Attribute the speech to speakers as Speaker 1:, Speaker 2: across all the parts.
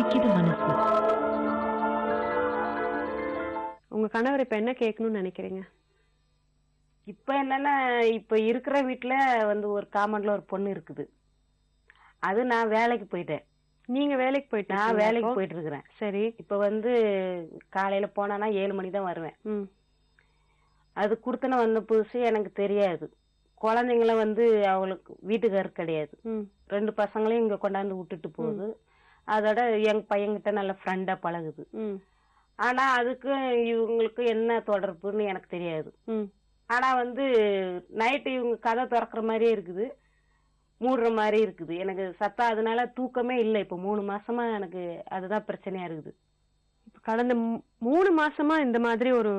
Speaker 1: துடிக்குது மனசு.
Speaker 2: உங்க கணவர் இப்ப என்ன கேட்கணும்னு நினைக்கிறீங்க?
Speaker 3: இப்ப என்னன்னா, இப்ப இருக்கிற வீட்டுல ஒரு காமன்ல ஒரு பொண்ணு இருக்குது. அது நான் வேலைக்கு போயிட்டேன்.
Speaker 2: நீங்க வேலைக்கு போயிட்டு
Speaker 3: நான் வேலைக்கு போயிட்டு இருக்கிறேன்.
Speaker 2: சரி.
Speaker 3: இப்ப காலையில போனா 7 மணி தான் வருவேன். அது குடுத்தன வந்த புதுசு எனக்கு தெரியாது. குழந்தைங்கள அவளுக்கு வீட்டுக்காரு கிடையாது. 2 பசங்களையும் இங்க கொண்டாந்து விட்டுட்டு போகுது. அதோட எங்க பையன்கிட்ட நல்ல ஃப்ரெண்டா பழகுது. ஆனா அதுக்கு இவங்களுக்கு என்ன தொடர்புன்னு எனக்கு தெரியாது. ஆனா நைட்டு இவங்க கதை திறக்கிற மாதிரியே இருக்குது, மூடுற மாதிரி இருக்குது. எனக்கு சத்தம், அதனால தூக்கமே இல்லை. இப்ப 3 மாசமா எனக்கு அதுதான் பிரச்சனையா இருக்குது.
Speaker 2: இப்ப கடந்த 3 மாசமா இந்த மாதிரி ஒரு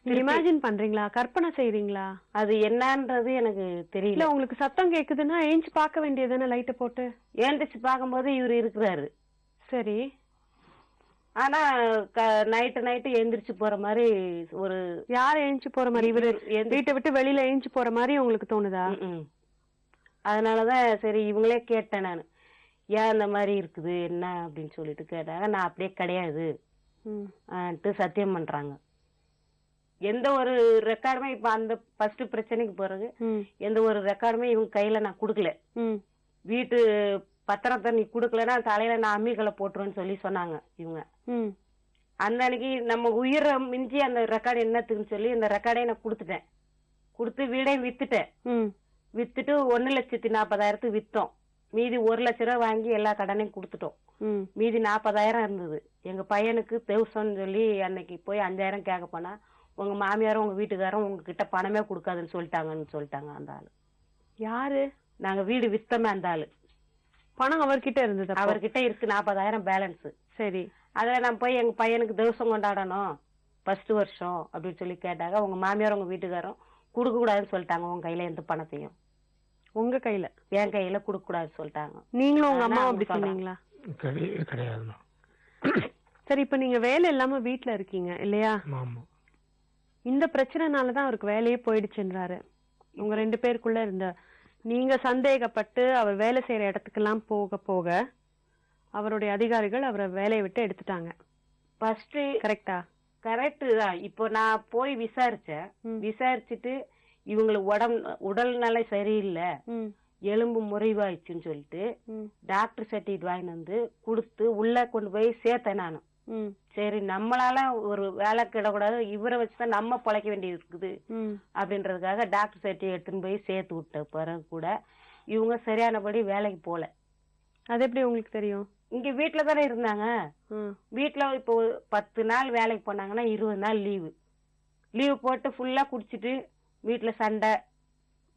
Speaker 2: இமேஜின் பண்றீங்களா, கற்பனை செய்றீங்களா?
Speaker 3: அது என்னன்றது எனக்கு தெரியல.
Speaker 2: உங்களுக்கு சத்தம் கேக்குதுன்னா ஏஞ்சி பார்க்க வேண்டியதுதானே, லைட்டை போட்டு.
Speaker 3: ஏந்திரிச்சு பார்க்கும்போது இவரு இருக்கிறாரு.
Speaker 2: சரி.
Speaker 3: ஆனா நைட்டு எந்திரிச்சு போற மாதிரி ஒரு
Speaker 2: யார் எழுந்து போற மாதிரி? இவரு வீட்டை விட்டு வெளியில எழுந்து போற மாதிரி உங்களுக்கு தோணுதா?
Speaker 3: அதனாலதான் சரி இவங்களே கேட்டேன் நானு, ஏன் இந்த மாதிரி இருக்குது என்ன அப்படின்னு சொல்லிட்டு கேட்டாங்க. நான் அப்படியே கிடையாது சத்தியம் பண்றாங்க. எந்த ஒரு ரெக்கார்டுமே இப்ப அந்த ஃபர்ஸ்ட் பிரச்சனைக்கு பிறகு எந்த ஒரு ரெக்கார்டுமே இவங்க கையில நான் குடுக்கல. வீட்டு பத்திரத்தை நீ குடுக்கலன்னா தலையில நான் அம்மிகளை போட்டுருவேன்னு சொல்லி சொன்னாங்க இவங்க. அந்த அன்னைக்கு நம்ம உயிரை மிஞ்சி அந்த ரெக்கார்டு என்னத்துக்குன்னு சொல்லி இந்த ரெக்கார்டை நான் கொடுத்துட்டேன். கொடுத்து வீடையும் வித்துட்டேன். வித்துட்டு 1,40,000 வித்தோம். மீதி 1 லட்ச ரூபாய் வாங்கி எல்லா கடனையும் கொடுத்துட்டோம். மீதி 40,000 இருந்தது. எங்க பையனுக்கு 1000 சொல்லி அன்னைக்கு போய் 5,000 கேட்க போனா, உங்க மாமியாரும் உங்க வீட்டுக்காரும் உங்ககிட்ட பணமே கொடுக்காதுன்னு சொல்லிட்டாங்க அந்த ஆளு.
Speaker 2: யாரு?
Speaker 3: நாங்க வீடு வித்தமே அந்த ஆளு.
Speaker 2: பணம் அவர்கிட்ட இருந்தது?
Speaker 3: அவர்கிட்ட இருக்கு 40,000 பேலன்ஸ்.
Speaker 2: சரி.
Speaker 3: அதுல நான் போய் எங்க பையனுக்கு திவசம் கொண்டாடணும் ஃபர்ஸ்ட் வருஷம் அப்படின்னு சொல்லி கேட்டாங்க. உங்க மாமியார் உங்க வீட்டுக்காரும் கொடுக்க கூடாதுன்னு சொல்லிட்டாங்க. உங்க கையில எந்த பணத்தையும்
Speaker 2: உங்க கையில,
Speaker 3: என் கையில கொடுக்க கூடாதுன்னு சொல்லிட்டாங்க.
Speaker 2: நீங்களும் உங்க அம்மா அப்படி சொன்னீங்களா?
Speaker 4: கிடையாது.
Speaker 2: சரி, இப்ப நீங்க வேலை இல்லாம வீட்டுல இருக்கீங்க இல்லையா? இந்த பிரச்சனைனாலதான் அவருக்கு வேலையே போயிடுச்சுன்றாரு. உங்க 2 பேருக்குள்ள இருந்த நீங்க சந்தேகப்பட்டு அவர் வேலை செய்யற இடத்துக்கெல்லாம் போக போக அவருடைய அதிகாரிகள் அவரை வேலையை விட்டு எடுத்துட்டாங்க.
Speaker 3: ஃபர்ஸ்ட்
Speaker 2: கரெக்டா?
Speaker 3: கரெக்ட் தான். இப்போ நான் போய் விசாரிச்சுட்டு இவங்களுக்கு உடல்நல சரியில்லை, எலும்பு முறிவாயிடுச்சுன்னு சொல்லிட்டு டாக்டர் சர்டிபிகேட் வாங்கிட்டு கொடுத்து உள்ள கொண்டு போய் சேர்த்தேன் நானு. சரி, நம்மளால ஒரு வேலை கிடக்கூடாது, இவரை வச்சுதான் நம்ம பொழைக்க வேண்டியது இருக்குது அப்படின்றதுக்காக டாக்டர் சர்டிபிகேட் எடுத்துன்னு போய் சேர்த்து விட்ட பிறகு கூட இவங்க சரியானபடி வேலைக்கு போல.
Speaker 2: அது எப்படி உங்களுக்கு தெரியும்?
Speaker 3: இங்க வீட்டுல தானே இருந்தாங்க. வீட்டுல இப்போ 10 நாள் வேலைக்கு போனாங்கன்னா 20 நாள் லீவு போட்டு ஃபுல்லா குடிச்சிட்டு வீட்டுல சண்டை,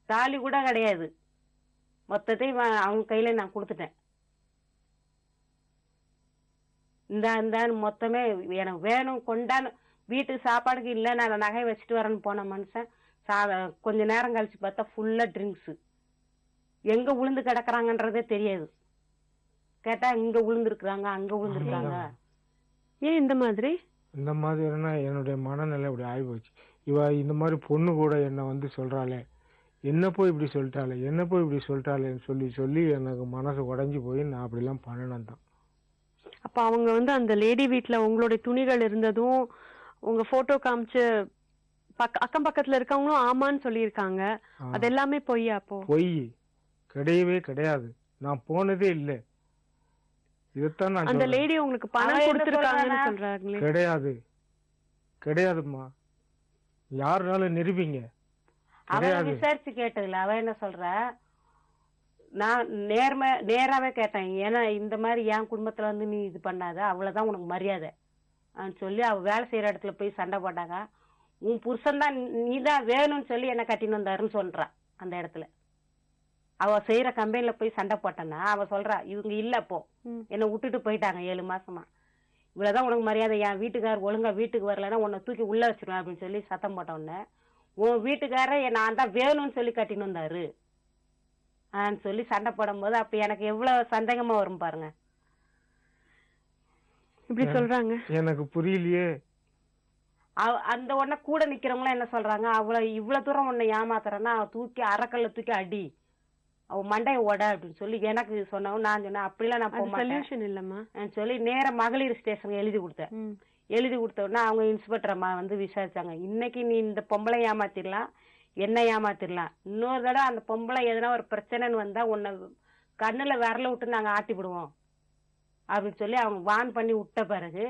Speaker 3: தாலி கூட கிடையாது. மொத்தத்தையும் அவங்க கையில நான் கொடுத்துட்டேன். இந்த மொத்தமே எனக்கு வேணும் கொண்டான்னு. வீட்டுக்கு சாப்பாடுக்கு இல்ல, நான் நகை வச்சுட்டு வரேன்னு போன மனுஷன் கொஞ்ச நேரம் கழிச்சு பார்த்தா ஃபுல்லா ட்ரிங்க்ஸ். எங்க உளுந்து கிடக்குறாங்கன்றதே தெரியாது. கேட்டா இங்க உளுந்துருக்குறாங்க, அங்க உளுந்துருக்காங்க.
Speaker 2: ஏன் இந்த மாதிரி
Speaker 4: என்னுடைய மனநிலை இப்படி ஆகி போச்சு. இந்த மாதிரி பொண்ணு கூட என்ன சொல்றாளே, என்ன போய் இப்படி சொல்லிட்டாளேன்னு சொல்லி எனக்கு மனசு உடைஞ்சு போய் நான் அப்படிலாம் பண்ணணும் தான்.
Speaker 2: அப்ப அவங்க அந்த லேடி வீட்டுல உங்களுடைய துணிகள் இருந்ததும் உங்க போட்டோ காமிச்சு அக்கம் பக்கத்துல இருக்கவங்களும் ஆமான்னு சொல்லியிருக்காங்க. அது எல்லாமே பொய்யா? அப்போ பொய்
Speaker 4: கிடையவே கிடையாது. நான் போனதே இல்ல. இதத்தான்
Speaker 2: அந்த லேடி உங்களுக்கு பணம் கொடுத்திருக்காங்கன்னு சொல்றாங்களே.
Speaker 4: கிடையாதுமா. யாருனாலும் நிரூபிங்க.
Speaker 3: விசாரிச்சு கேட்டதுல அவ என்ன சொல்ற, நான் நேராவே கேட்டேன். ஏன்னா இந்த மாதிரி என் குடும்பத்துல நீ இது பண்ணாத, அவ்வளவுதான் உனக்கு மரியாதை சொல்லி அவ வேலை செய்யற இடத்துல போய் சண்டை போட்டாங்க. உன் புருஷன் தான், நீதான் வேணும்னு சொல்லி என்ன கட்டின்னு வந்தாருன்னு சொல்றான். அந்த இடத்துல அவ செய்யற கம்பெனில போய் சண்டை போட்டேன்னா அவ சொல்றா, இவங்க இல்ல அப்போ என்ன விட்டுட்டு போயிட்டாங்க 7 மாசமா. இவ்வளவுதான் உனக்கு மரியாதை, என் வீட்டுக்காரர் ஒழுங்கா வீட்டுக்கு வரலன்னா உன்னை தூக்கி உள்ள வச்சிருவேன் அப்படின்னு சொல்லி சத்தம் போட்ட உடனே, உன் வீட்டுக்கார நான் தான் வேணும்னு சொல்லி கட்டின்னு வந்தாரு சொல்லி சண்டை போடும் போது அப்ப எனக்கு எவ்வளவு சந்தேகமா வரும் பாருங்க.
Speaker 2: இப்படி சொல்றாங்க.
Speaker 4: எனக்கு புரியலையே.
Speaker 3: அந்த உடனே கூட நிக்கிறவங்க என்ன சொல்றாங்க, இவ்வளவு தூரம் உன்னை ஏமாத்துறன்னா தூக்கி அறக்கல்ல தூக்கி அடி அவ மண்டைய ஓட அப்படின்னு சொல்லி எனக்கு சொன்னவன். நான் சொன்னேன் அப்படிலாம் நான் போக மாட்டேன்
Speaker 2: சொல்யூஷன் இல்லம்மா
Speaker 3: சொல்லி நேர மகளிர் ஸ்டேஷனுக்கு எழுதி கொடுத்தேன். எழுதி கொடுத்த உடனே அவங்க இன்ஸ்பெக்டர் அம்மா வந்து விசாரிச்சாங்க. இன்னைக்கு நீ இந்த பொம்பளை ஏமாத்திடலாம், என்ன ஏமாத்திடலாம், இன்னொரு தடவை அந்த பொம்பளை எதனா ஒரு பிரச்சனைன்னு வந்தா உன்னை கண்ணுல விரல விட்டு நாங்க ஆட்டி விடுவோம் அப்படின்னு சொல்லி அவங்க வான் பண்ணி விட்ட பிறகு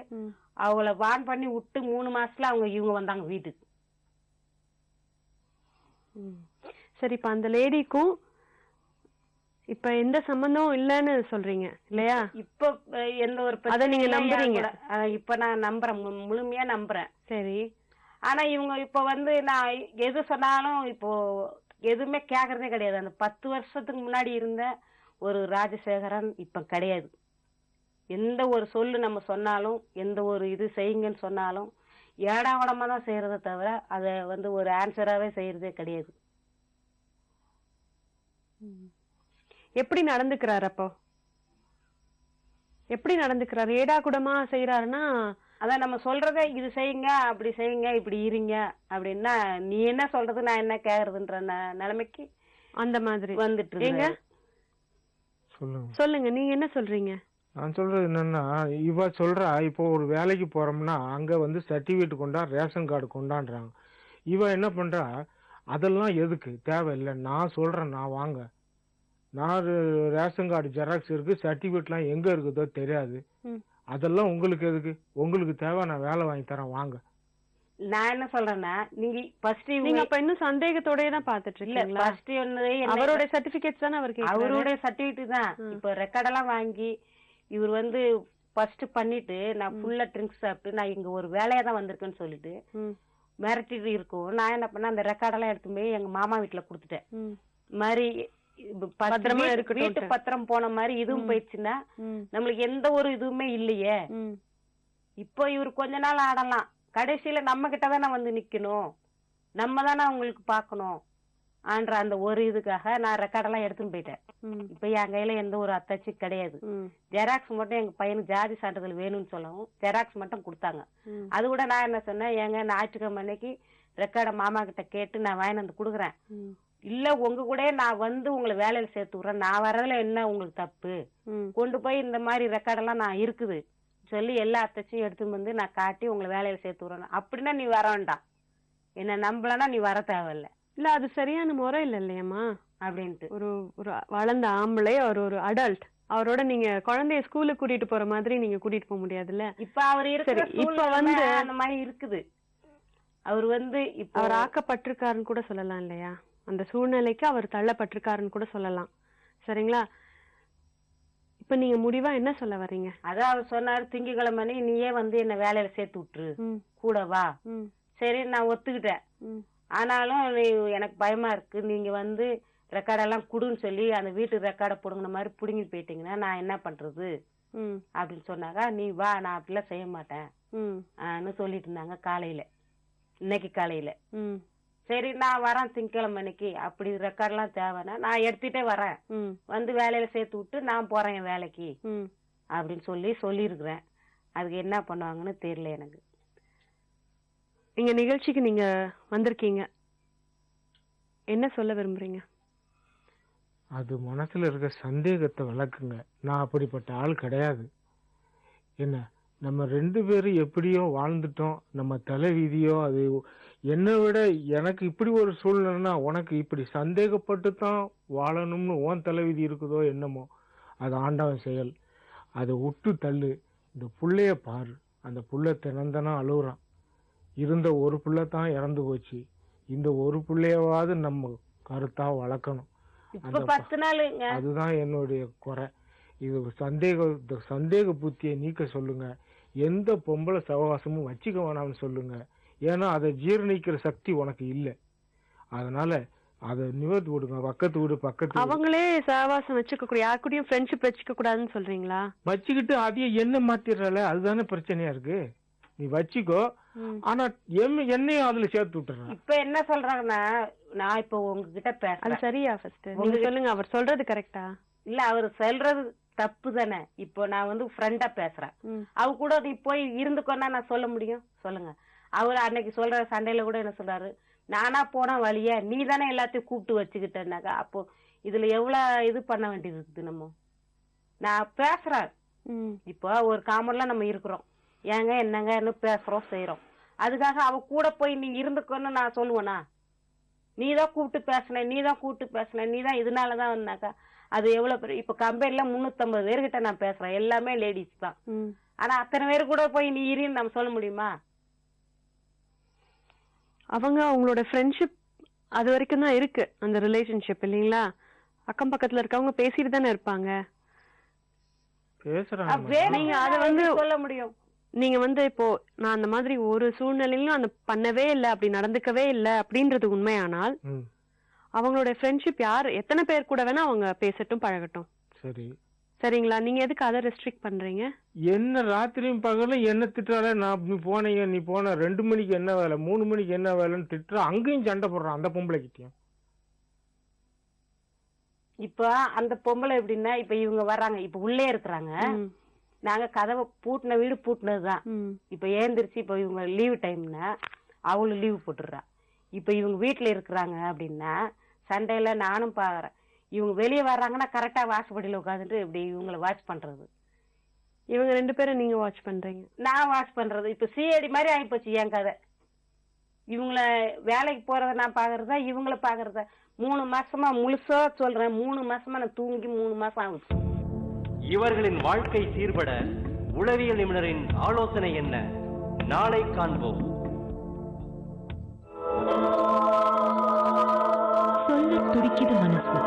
Speaker 3: அவங்கள வான் பண்ணி விட்டு 3 மாசத்துல இவங்க வந்தாங்க வீட்டுக்கு.
Speaker 2: சரி, இப்ப அந்த லேடிக்கும் இப்ப எந்த சம்பந்தமும் இல்லன்னு சொல்றீங்க இல்லையா?
Speaker 3: இப்ப எந்த ஒரு
Speaker 2: அத நீங்க நம்புறீங்க?
Speaker 3: இப்ப நான் நம்புறேன், முழுமையா நம்புறேன்.
Speaker 2: சரி,
Speaker 3: ஆனா இவங்க இப்ப வந்து நான் எது சொன்னாலும் இப்போ எதுவுமே கேக்குறதே கிடையாது. அந்த 10 வருஷத்துக்கு முன்னாடி இருந்த ஒரு ராஜசேகரன் இப்ப கிடையாது. எந்த ஒரு சொல்லு நம்ம சொன்னாலும், எந்த ஒரு இது செய்யுங்கன்னு சொன்னாலும் ஏடாவடமா தான் செய்யறதை தவிர அதை வந்து ஒரு ஆன்சராவே செய்யறதே கிடையாது.
Speaker 2: எப்படி நடந்துக்கிறாரு? அப்போ எப்படி நடந்துக்கிறாரு? ஏடா கூடமா செய்யறாருன்னா
Speaker 3: அதான் நம்ம சொல்றத இது செய்யுங்க, அப்படி செய்யுங்க, இப்படி இருங்க அப்படின்னா நீ என்ன சொல்றது நான் என்ன கேக்குறதுன்ற நிலைமைக்கு
Speaker 2: அந்த மாதிரி
Speaker 3: வந்துட்டு
Speaker 2: ஏங்க சொல்லுங்க, நீங்க என்ன சொல்றீங்க?
Speaker 4: நான் சொல்றது என்னன்னா, இவ சொல்றா இப்போ ஒரு வேலைக்கு போறோம்னா அங்க வந்து சர்டிபிகேட் கொண்டா, ரேஷன் கார்டு கொண்டான்றாங்க. இவ என்ன பண்றா, அதெல்லாம் எதுக்கு தேவையில்லை, நான் சொல்றேன், நான் வாங்க, நான் ரேஷன் கார்டு ஜெராக்ஸ் இருக்கு, சர்டிபிகேட்லாம் எங்க இருக்குதோ தெரியாது, அதெல்லாம் உங்களுக்கு எதுக்கு, உங்களுக்கு தேவை, நான் வேலை வாங்கி தரேன் வாங்க.
Speaker 3: நான் என்ன சொல்றேன்னா,
Speaker 2: நீங்க அப்ப இன்னும் சந்தேகத்தோடயே தான் பாத்துட்டு இருக்கீங்களா? அவருடைய சர்டிபிகேட்ஸ் தானே அவருக்கு,
Speaker 3: அவருடைய சர்டிபிகேட் தான். இப்ப ரெக்கார்ட் எல்லாம் வாங்கி இவர் வந்து ஃபர்ஸ்ட் பண்ணிட்டு நான் ஃபுல்லா ட்ரிங்க்ஸ் சாப்பிட்டு நான் இங்க ஒரு வேலையா தான் வந்திருக்கேன்னு சொல்லிட்டு மிரட்டிட்டு இருக்கும். நான் என்ன பண்ணேன், அந்த ரெக்கார்டெல்லாம் எடுத்து போய் எங்க மாமா வீட்டுல குடுத்துட்டேன். மாதிரி வீட்டு பத்திரம் போன மாதிரி இதுவும் போயிடுச்சுன்னா நம்மளுக்கு எந்த ஒரு இதுவுமே இல்லையே. இப்போ இவரு கொஞ்ச நாள் ஆடலாம், கடைசியில நம்ம கிட்டதானே வந்து நிக்கணும், நம்ம தானே அவங்களுக்கு பாக்கணும் ஆன்ற அந்த ஒரு இதுக்காக நான் ரெக்கார்டெல்லாம் எடுத்துன்னு போயிட்டேன். இப்ப என் கையில எந்த ஒரு அத்தாச்சி கிடையாது. ஜெராக்ஸ் மட்டும் எங்க பையனுக்கு ஜாதி சான்றிதழ் வேணும்னு சொல்லவும் ஜெராக்ஸ் மட்டும் கொடுத்தாங்க. அது கூட நான் என்ன சொன்னேன், எங்க ஞாயிற்றுக்கிழமை அன்னைக்கு ரெக்கார்ட மாமா கிட்ட கேட்டு நான் வாங்கி வந்து கொடுக்குறேன், இல்ல உங்க கூட நான் வந்து உங்களை வேலையில சேர்த்து விடுறேன், நான் வர்றதுல என்ன உங்களுக்கு தப்பு, கொண்டு போய் இந்த மாதிரி ரெக்கார்டெல்லாம் நான் இருக்குது சொல்லி எல்லா அத்தாச்சியும் எடுத்து வந்து நான் காட்டி உங்களை வேலையில சேர்த்து விடுறேன். அப்படின்னா நீ வர வேண்டாம், என்ன நம்பலன்னா நீ வர தேவையில்ல.
Speaker 2: இல்ல அது சரியான முறை இல்ல இல்லையம்மா
Speaker 3: அப்படின்ட்டு.
Speaker 2: ஒரு ஒரு வளர்ந்த ஆம்பளை, அவர் ஒரு அடல்ட், அவரோட நீங்க குழந்தைய ஸ்கூலுக்கு கூட்டிட்டு போற மாதிரி நீங்க கூட்டிட்டு போக முடியாதுல்ல.
Speaker 3: இப்ப அவர் இருக்கிற இப்ப வந்து அந்த மாதிரி இருக்குது. அவர் வந்து இப்ப
Speaker 2: அவர் ஆக்கப்பட்டிருக்காருன்னு கூட சொல்லலாம் இல்லையா? அந்த சூழ்நிலைக்கு அவர் தள்ளப்பட்டிருக்காருன்னு கூட சொல்லலாம். சரிங்களா? இப்ப நீங்க முடிவா என்ன சொல்ல வர்றீங்க?
Speaker 3: அதான் அவர் சொன்னாரு, திங்கட்கிழமை நீயே வந்து என்ன வேலையில சேர்த்து விட்டுரு, கூட வா. சரி நான் ஒத்துக்கிட்டேன். ஆனாலும் எனக்கு பயமா இருக்கு, நீங்க வந்து ரெக்கார்டெல்லாம் குடுன்னு சொல்லி அந்த வீட்டு ரெக்கார்டை புடுங்கின மாதிரி புடுங்கிட்டு போயிட்டீங்கன்னா நான் என்ன பண்றது அப்படின்னு சொன்னாங்க. நீ வா, நான் அப்படிலாம் செய்ய மாட்டேன் சொல்லிட்டு இருந்தாங்க காலையில, இன்னைக்கு காலையில. சரி நான் வரேன் திங்கக்கிழமை அன்னைக்கு, அப்படி ரெக்கார்ட்லாம் தேவைன்னா நான் எடுத்துட்டே வரேன், வந்து வேலையில சேர்த்து விட்டு நான் போறேன் என் வேலைக்கு அப்படின்னு சொல்லியிருக்கிறேன். அதுக்கு என்ன பண்ணுவாங்கன்னு தெரியல எனக்கு.
Speaker 2: நீங்க நிகழ்ச்சிக்கு நீங்க வந்திருக்கீங்க, என்ன சொல்ல விரும்புறீங்க?
Speaker 4: அது மனசுல இருக்க சந்தேகத்தை விளக்குங்க. நான் அப்படிப்பட்ட ஆள் கிடையாது. என்ன, நம்ம 2 பேரும் எப்படியோ வாழ்ந்துட்டோம், நம்ம தலைவிதியோ அது. என்னை விட எனக்கு இப்படி ஒரு சூழ்நிலைன்னா உனக்கு இப்படி சந்தேகப்பட்டு தான் வாழணும்னு உன் தலைவிதி இருக்குதோ என்னமோ, அது ஆண்டவன் செயல். அதை விட்டு தள்ளு. இந்த புள்ளைய பாரு, அந்த புள்ள தினந்தனா அழுகுறான். இருந்த ஒரு புள்ள தான் இறந்து போச்சு, இந்த ஒரு புள்ளையவாது நம்ம கருத்தா வளர்க்கணும். அதுதான் என்னுடைய குறை. இது சந்தேக புத்தியை நீக்க சொல்லுங்க. எந்த பொம்பளை சவகாசமும் வச்சுக்க வேணாம்னு சொல்லுங்க. ஏன்னா அதை ஜீரணிக்கிற சக்தி உனக்கு இல்லை. அதனால அதை நிவர்த்தி விடுங்க. பக்கத்து வீடு பக்கத்து
Speaker 2: அவங்களே சகவாசம் வச்சுக்க கூடாது, யாருக்கூடயும் ஃப்ரெண்ட்ஷிப் வச்சுக்க கூடாதுன்னு சொல்றீங்களா?
Speaker 4: வச்சுக்கிட்டு அதையே என்ன மாத்திரல, அதுதானே பிரச்சனையா இருக்கு. நீ வச்சுக்கோ, ஆனா என்னையும் அதுல சேர்த்து விட்டுறேன்.
Speaker 3: இப்ப என்ன சொல்றாங்கன்னா, நான் இப்ப உங்ககிட்ட பேசுறேன்,
Speaker 2: சரியா? ஃபர்ஸ்ட் நீங்க சொல்லுங்க, அவர் சொல்றது கரெக்டா?
Speaker 3: இல்ல அவர் சொல்றது தப்பு தானே. இப்போ நான் வந்து ஃப்ரெண்டா பேசுறேன், அவ கூட நீ போய் இருந்துக்கோன்னா நான் சொல்ல முடியும்? சொல்லுங்க. அவர் அன்னைக்கு சொல்ற சண்டையில கூட என்ன சொல்றாரு, நானா போனா வழியா நீ தானே எல்லாத்தையும் கூப்பிட்டு வச்சுக்கிட்டேன்னாக்கா, அப்போ இதுல எவ்வளவு இது பண்ண வேண்டியது இருக்குது. நம்ம நான் பேசுறேன் இப்போ ஒரு காமன்ல நம்ம இருக்கிறோம், ஏங்க என்னங்கன்னு பேசுறோம் செய்யறோம். அதுக்காக அவ கூட போய் நீ இருந்துக்கன்னு நான் சொல்லுவேனா? நீதான் கூப்பிட்டு பேசின, நீதான் கூப்பிட்டு பேசின, நீதான் இதனாலதான் வந்தாக்கா அது எவ்வளவு பேர். இப்ப கம்பெனில 350 பேர்கிட்ட நான் பேசுறேன், எல்லாமே லேடிஸ் தான். ஆனா அத்தனை பேர் கூட போய் நீ இருன்னு நம்ம சொல்ல முடியுமா?
Speaker 2: அவங்க அவங்களோட ஃப்ரெண்ட்ஷிப் அது வரைக்கும் தான் இருக்கு, அந்த ரிலேஷன்ஷிப் இல்லைங்களா? அக்கம் பக்கத்துல இருக்கவங்க பேசிட்டு தானே இருப்பாங்க.
Speaker 3: நீங்க அதை வந்து சொல்ல முடியும்.
Speaker 2: நீங்க வந்து இப்போ நான் அந்த மாதிரி ஒரு சூழ்நிலையிலும் அந்த பண்ணவே இல்லை, அப்படி நடந்துக்கவே இல்லை அப்படின்றது உண்மையானால் அவங்களோட ஃப்ரெண்ட்ஷிப் யார் எத்தனை பேர் கூட வேணா அவங்க பேசட்டும் பழகட்டும். சரி சரிங்களா? நீங்க எதுக்கு அதை ரெஸ்ட்ரிக்ட் பண்றீங்க?
Speaker 4: என்ன ராத்திரியும் பகலும் என்ன திட்டால, நான் நீ போனீங்க நீ போன 2 மணிக்கு என்ன வேலை 3 மணிக்கு என்ன வேலைன்னு திட்டுற, அங்கேயும் சண்டை போடுறான் அந்த பொம்பளை கிட்டயும்.
Speaker 3: இப்ப அந்த பொம்பளை எப்படின்னா, இப்ப இவங்க வர்றாங்க, இப்ப உள்ளே இருக்கிறாங்க, நாங்க கதவை பூட்டின வீடு பூட்டினதுதான். இப்ப ஏந்திரிச்சு இப்ப இவங்க லீவு டைம்னா அவளும் லீவு போட்டுடுறா. இப்ப இவங்க வீட்டுல இருக்கிறாங்க அப்படின்னா சண்டையில நானும் பாக்குறேன். இவங்க வெளியே வர்றாங்கன்னா கரெக்டா வாசப்படியில உட்காந்துட்டு இப்படி இவங்களை வாட்ச் பண்றது.
Speaker 2: இவங்க 2 பேரும் நீங்க வாட்ச் பண்றீங்க,
Speaker 3: நான் வாட்ச் பண்றது. இப்ப சிஐடி மாதிரி ஆயிப்போச்சு என் கதை. இவங்கள வேலைக்கு போறத நான் பாக்குறதா, இவங்கள பாக்குறதா. 3 மாசமா முழுசா சொல்றேன், 3 மாசமா நான் தூங்கி 3 மாசம் ஆகுது.
Speaker 1: இவர்களின் வாழ்க்கை சீர்பட உளவியல் நிபுணரின் ஆலோசனை என்ன? நாளை காண்போம்.
Speaker 5: சொல்ல துடிக்குது மனசு.